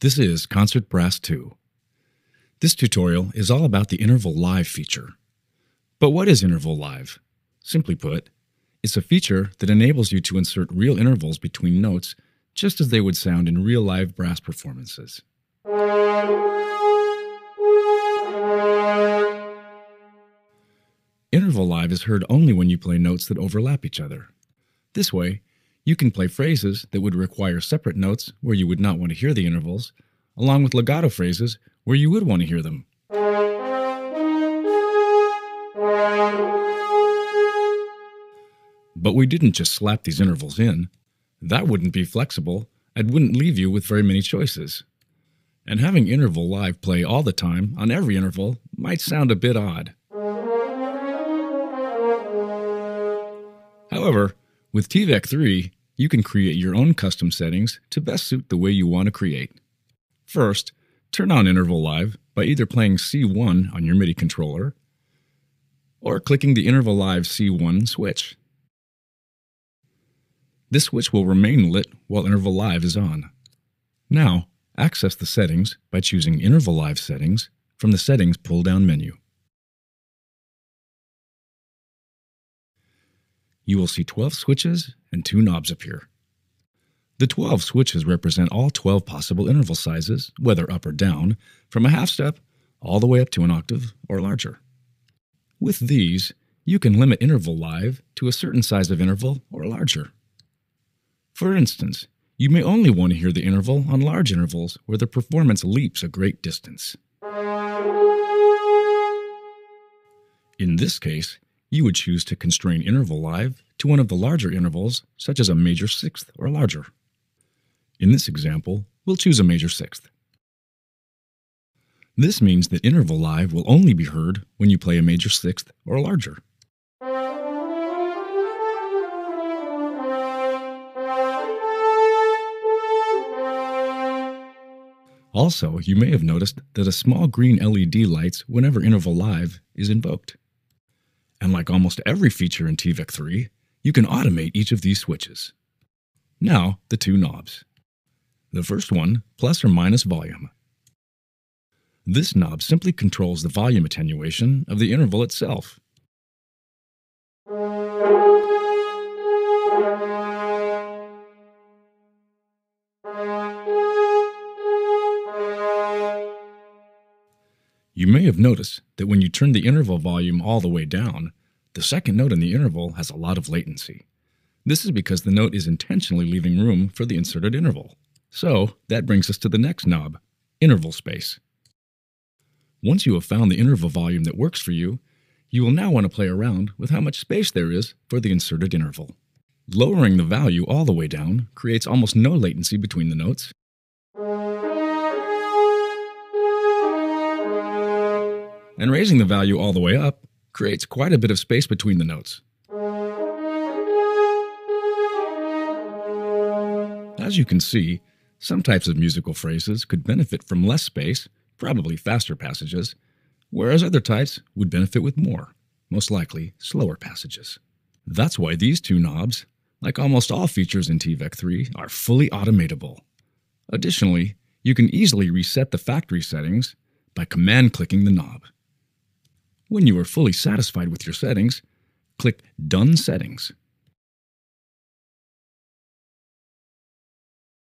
This is Concert Brass 2. This tutorial is all about the IntervaLive feature. But what is IntervaLive? Simply put, it's a feature that enables you to insert real intervals between notes just as they would sound in real live brass performances. IntervaLive is heard only when you play notes that overlap each other. This way, you can play phrases that would require separate notes where you would not want to hear the intervals, along with legato phrases where you would want to hear them. But we didn't just slap these intervals in. That wouldn't be flexible and wouldn't leave you with very many choices. And having IntervaLive play all the time on every interval might sound a bit odd. However, with TVEC 3, you can create your own custom settings to best suit the way you want to create. First, turn on IntervaLive by either playing C1 on your MIDI controller or clicking the IntervaLive C1 switch. This switch will remain lit while IntervaLive is on. Now, access the settings by choosing IntervaLive Settings from the Settings pull-down menu. You will see 12 switches and 2 knobs appear. The 12 switches represent all 12 possible interval sizes, whether up or down, from a half step all the way up to an octave or larger. With these, you can limit IntervaLive to a certain size of interval or larger. For instance, you may only want to hear the interval on large intervals where the performance leaps a great distance. In this case, you would choose to constrain IntervaLive to one of the larger intervals, such as a major sixth or larger. In this example, we'll choose a major sixth. This means that IntervaLive will only be heard when you play a major sixth or larger. Also, you may have noticed that a small green LED lights whenever IntervaLive is invoked. And like almost every feature in TVEC 3, you can automate each of these switches. Now, the 2 knobs. The first one, plus or minus volume. This knob simply controls the volume attenuation of the interval itself. You may have noticed that when you turn the interval volume all the way down, the second note in the interval has a lot of latency. This is because the note is intentionally leaving room for the inserted interval. So, that brings us to the next knob, interval space. Once you have found the interval volume that works for you, you will now want to play around with how much space there is for the inserted interval. Lowering the value all the way down creates almost no latency between the notes. And raising the value all the way up creates quite a bit of space between the notes. As you can see, some types of musical phrases could benefit from less space, probably faster passages, whereas other types would benefit with more, most likely slower passages. That's why these 2 knobs, like almost all features in TVEC 3, are fully automatable. Additionally, you can easily reset the factory settings by command-clicking the knob. When you are fully satisfied with your settings, click Done Settings.